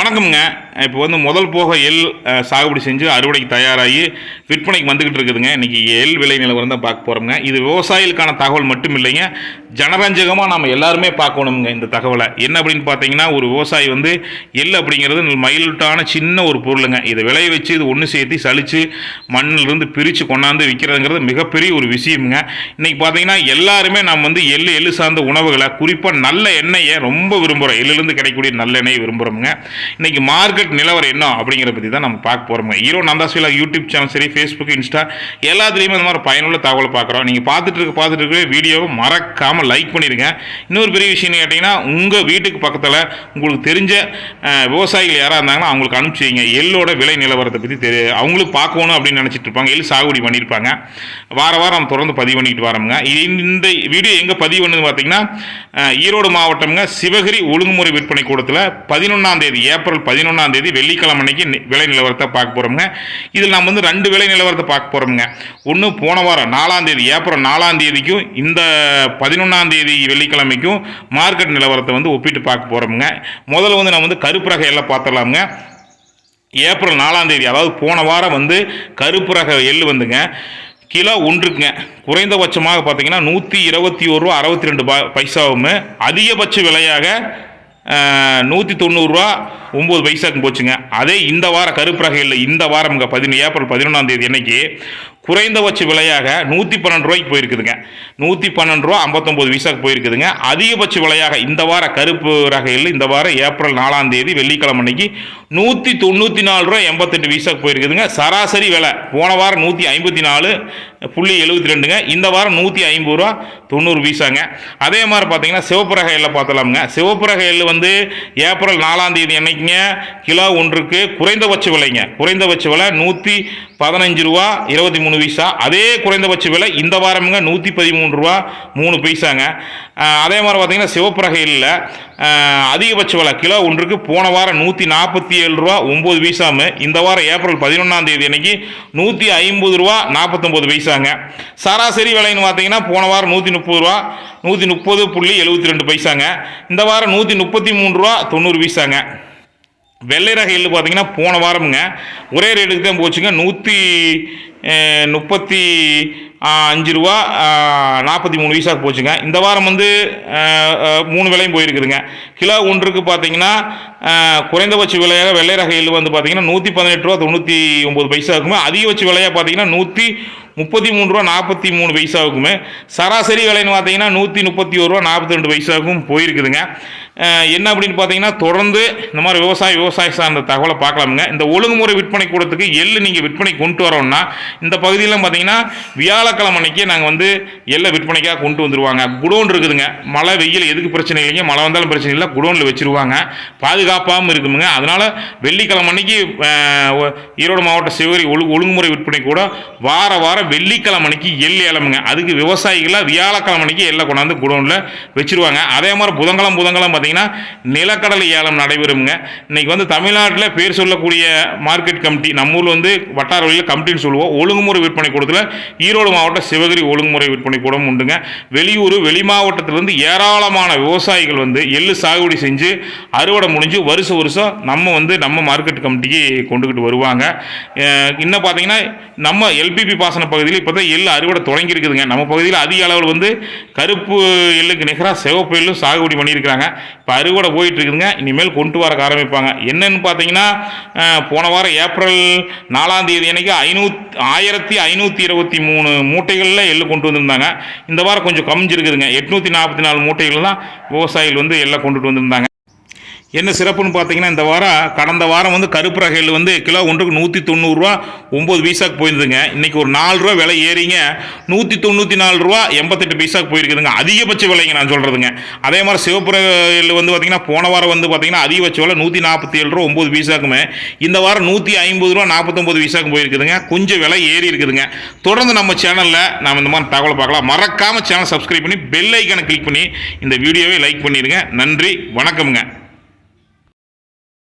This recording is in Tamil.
வணக்கம்ங்க. இப்போ வந்து முதல் போக எள் சாகுபடி செஞ்சு அறுவடைக்கு தயாராகி விற்பனைக்கு வந்துக்கிட்டு இருக்குதுங்க. இன்றைக்கி எள் விலை நிலவரம் தான் பார்க்க போகிறோம்ங்க. இது விவசாயிகளுக்கான தகவல் மட்டும் இல்லைங்க, ஜனரஞ்சகமாக நம்ம எல்லாருமே பார்க்கணுங்க. இந்த தகவலை என்ன அப்படின்னு பார்த்தீங்கன்னா, ஒரு விவசாயி வந்து எள் அப்படிங்கிறது மைல்டான சின்ன ஒரு பொருளுங்க. இதை விளைய வச்சு இது ஒன்று சேர்த்து சலித்து மண்ணிலிருந்து பிரித்து கொண்டாந்து விற்கிறதுங்கிறது மிகப்பெரிய ஒரு விஷயமுங்க. இன்றைக்கி பார்த்தீங்கன்னா எல்லாருமே நம்ம வந்து எள்ளு சார்ந்த உணவுகளை, குறிப்பாக நல்ல எண்ணெயை ரொம்ப விரும்புகிறோம். எள்ளிலிருந்து கிடைக்கக்கூடிய நல்ல எண்ணெயை விரும்புகிறோமுங்க. இன்னைக்கு மார்க்கெட் நிலவரம் என்ன அப்படிங்கிறத பற்றி தான் நம்ம பார்க்க போகிறோம். Hero Nandhas vlog YouTube channel சரி, ஃபேஸ்புக், இன்ஸ்டா எல்லாத்துலேயுமே இந்த மாதிரி பயனுள்ள தகவலை பார்க்குறோம். நீங்கள் பார்த்துட்டு இருக்க வீடியோவை மறக்காமல் லைக் பண்ணிடுங்க. இன்னொரு பெரிய விஷயம் கேட்டிங்கன்னா, உங்கள் வீட்டுக்கு பக்கத்தில் உங்களுக்கு தெரிஞ்ச விவசாயிகள் யாராக இருந்தாங்கன்னா அவங்களுக்கு அனுப்பிச்சிங்க. எள்ளோட விலை நிலவரத்தை பற்றி அவங்களுக்கு பார்க்கணும் அப்படின்னு நினச்சிட்டு இருப்பாங்க. எள் சாகுபடி பண்ணியிருப்பாங்க. வாரம் நம்ம தொடர்ந்து பதிவு பண்ணிட்டு வரோங்க. இந்த வீடியோ எங்கே பதிவு பண்ணுது பார்த்தீங்கன்னா, ஈரோடு மாவட்டம்ங்க, சிவகிரி ஒழுங்குமுறை விற்பனை கூடத்தில் 11ஆம் தேதி ஏப்ரல் 11ஆம் தேதி வெள்ளிக்கிழமை அன்னைக்கு விலை நிலவரத்தை பார்க்க போகிறோம்ங்க. இதில் நம்ம வந்து 2 விலை நிலவரத்தை பார்க்க போகிறோம்ங்க. ஒன்று போன வாரம் 4ஆம் தேதி ஏப்ரல் 4ஆம் தேதிக்கும் இந்த 11ஆம் தேதி வெள்ளிக்கிழமைக்கும் மார்க்கெட் நிலவரத்தை வந்து ஒப்பிட்டு பார்க்க போகிறோம்ங்க. முதல்ல வந்து நம்ம வந்து கருப்பு ரக எல்லாம் பார்த்துடலாமுங்க. ஏப்ரல் 4ஆம் தேதி, அதாவது போன வாரம் வந்து கருப்பு ரக எள்ளு வந்துங்க கிலோ ஒன்றுக்குங்க குறைந்தபட்சமாக பார்த்தீங்கன்னா 121 ரூபா 62 பைசாவும், அதிகபட்ச விலையாக 190 ரூபா 9 பைசாக்கு போச்சுங்க. அதே இந்த வாரம் கருப்பு ரக எள்ளு இந்த வாரம் ஏப்ரல் 11ஆம் தேதி அன்னைக்கு குறைந்தபட்ச விலையாக 112 ரூபாய்க்கு போயிருக்குதுங்க. 112 ரூபா 59 பைசாக்கு போயிருக்குதுங்க. அதிகபட்ச விலையாக இந்த வார கருப்பு ரக எள்ளு இந்த வாரம் ஏப்ரல் 4ஆம் தேதி வெள்ளிக்கிழமை அன்னைக்கு 194 ரூபா 88 பைசாக்கு போயிருக்குதுங்க. சராசரி விலை போன வாரம் 154.72ங்க, இந்த வாரம் 150 ரூபா 90 பைசாங்க. அதே மாதிரி பார்த்தீங்கன்னா சிவப்பு ரக எள்ளை பார்த்தலாமுங்க. சிவப்பு ரக எள்ளு வந்து ஏப்ரல் 4ஆம் தேதி அன்னைக்குங்க கிலோ ஒன்றுக்கு குறைந்தபட்ச விலைங்க, குறைந்தபட்ச விலை 115 ரூபா 23 பைசா. அதே குறைந்தபட்ச விலை இந்த வாரமுங்க 113 ரூபா 3 பைசாங்க. அதே மாதிரி பார்த்தீங்கன்னா சிவப்பு ரக எள்ளில் அதிகபட்ச விலை கிலோ ஒன்றுக்கு போன வாரம் 147 ரூபா 9 பைசாமு, இந்த வாரம் ஏப்ரல் 11ஆம் தேதி அன்னைக்கு 150 ரூபா 49 பைசாங்க. சராசரி விலைன்னு பார்த்தீங்கன்னா போன வாரம் 130 ரூபா 130.72 பைசாங்க, இந்த வாரம் 133 ரூபா 90 பைசாங்க. வெள்ளை ரக எள்ளு பார்த்தீங்கன்னா போன வாரமுங்க ஒரே ரேட்டுக்கு தான் போச்சுங்க, 135 ரூபா 43 பைசாக்கு போச்சுங்க. இந்த வாரம் வந்து 3 விலையும் போயிருக்குதுங்க. கிலோ ஒன்றுக்கு பார்த்தீங்கன்னா குறைந்தபட்ச விலையாக வெள்ளை ரக எள்ளு வந்து பார்த்தீங்கன்னா 118 ரூபா 99 பைசாவுக்குமே, அதிகபட்ச விலையாக பார்த்தீங்கன்னா 133 ரூபா 43 பைசாவுக்குமே, சராசரி விலைன்னு பார்த்தீங்கன்னா 131 ரூபா 42 பைசாவுக்கும் போயிருக்குதுங்க. என்ன அப்படின்னு பார்த்தீங்கன்னா, தொடர்ந்து இந்த மாதிரி விவசாய சார்ந்த தகவலை பார்க்கலாமுங்க. இந்த ஒழுங்குமுறை விற்பனை கூடத்துக்கு எள்ளு நீங்கள் விற்பனை கொண்டு வரோம்னா இந்த பகுதியெல்லாம் பார்த்தீங்கன்னா வியாழக்கிழமை அன்னைக்கே நாங்கள் வந்து எள்ளை விற்பனைக்காக கொண்டு வந்துடுவாங்க. குடோன் இருக்குதுங்க, மழை வெயில் எதுக்கு பிரச்சனை இல்லைங்க, மழை வந்தாலும் பிரச்சனை இல்லை, குடோனில் வச்சுருவாங்க, பாதுகாப்பாகவும் இருக்குதுங்க. அதனால் வெள்ளிக்கிழமை அன்னைக்கு ஈரோடு மாவட்ட சிவகிரி ஒழுங்குமுறை விற்பனை கூட வாரம் வெள்ளிக்கிழமை அன்னைக்கு எள் ஏலமுங்க. அதுக்கு விவசாயிகளாக வியாழக்கிழமை அன்னைக்கு எள்ளை கொண்டாந்து குடோனில் வச்சுருவாங்க. அதே மாதிரி புதன்கிழமை பார்த்தீங்கன்னா நிலக்கடலை ஏலம் நடைபெறுங்க. இன்னைக்கு வந்து தமிழ்நாட்டில் பேர் சொல்லக்கூடிய மார்க்கெட் கமிட்டி, நம்ம ஊரில் வந்து வட்டார வழியில் கமிட்டின்னு சொல்லுவோம், ஒழுங்குமுறை விற்பனை கூடத்தில் ஈரோடு மாவட்ட சிவகிரி ஒழுங்குமுறை விற்பனை கூடம் உண்டுங்க. வெளியூர் வெளி மாவட்டத்திலிருந்து ஏராளமான விவசாயிகள் வந்து எள்ளு சாகுபடி செஞ்சு அறுவடை முடிஞ்சு வருஷம் நம்ம மார்க்கெட் கமிட்டிக்கு கொண்டுகிட்டு வருவாங்க. இன்னும் பார்த்தீங்கன்னா நம்ம எல்பிபி பாசன பகுதியில் இப்போ தான் எள்ளு அறுவடை தொடங்கி இருக்குதுங்க. நம்ம பகுதியில் அதிக அளவில் வந்து கருப்பு எள்ளுக்கு நிகராக சிவப்பு எள்ளும் சாகுபடி பண்ணியிருக்கிறாங்க. இப்போ அறுவடை போயிட்டு இருக்குதுங்க. இனிமேல் கொண்டு வர ஆரம்பிப்பாங்க. என்னன்னு பார்த்தீங்கன்னா, போன வாரம் ஏப்ரல் 4ஆம் தேதி அன்னைக்கு 1523 மூட்டைகளில் எள்ளு கொண்டு வந்திருந்தாங்க. இந்த வாரம் கொஞ்சம் கம்மிஞ்சிருக்குதுங்க, 844 மூட்டைகள் தான் விவசாயிகள் வந்து எல்லாம் கொண்டுட்டு வந்திருந்தாங்க. என்ன சிறப்புன்னு பார்த்தீங்கன்னா, இந்த வாரம் கடந்த வாரம் வந்து கருப்பு ரக எள்ளு வந்து கிலோ ஒன்றுக்கு 190 ரூபா 9 பைசாக்கு போயிருந்துங்க. இன்றைக்கி ஒரு 4 ரூபா விலை ஏறிங்க 194 ரூபா 88 பைசாக்கு போயிருக்குதுங்க. அதிகபட்ச விலைங்க நான் சொல்கிறதுங்க. அதே மாதிரி சிவப்பு ரக எள்ளு வந்து பார்த்திங்கன்னா போன வாரம் வந்து பார்த்திங்கன்னா அதிகபட்ச விலை 147 ரூபா 9 பைசாக்குமே, இந்த வாரம் 150 ரூபா 49 பைசாக்கு போயிருக்குதுங்க. கொஞ்சம் விலை ஏறி இருக்குதுங்க. தொடர்ந்து நம்ம சேனலில் நாம் இந்த மாதிரி தகவலை பார்க்கலாம். மறக்காமல் சேனல் சப்ஸ்கிரைப் பண்ணி பெல் ஐக்கானை கிளிக் பண்ணி இந்த வீடியோவை லைக் பண்ணிடுங்க. நன்றி, வணக்கம்ங்க.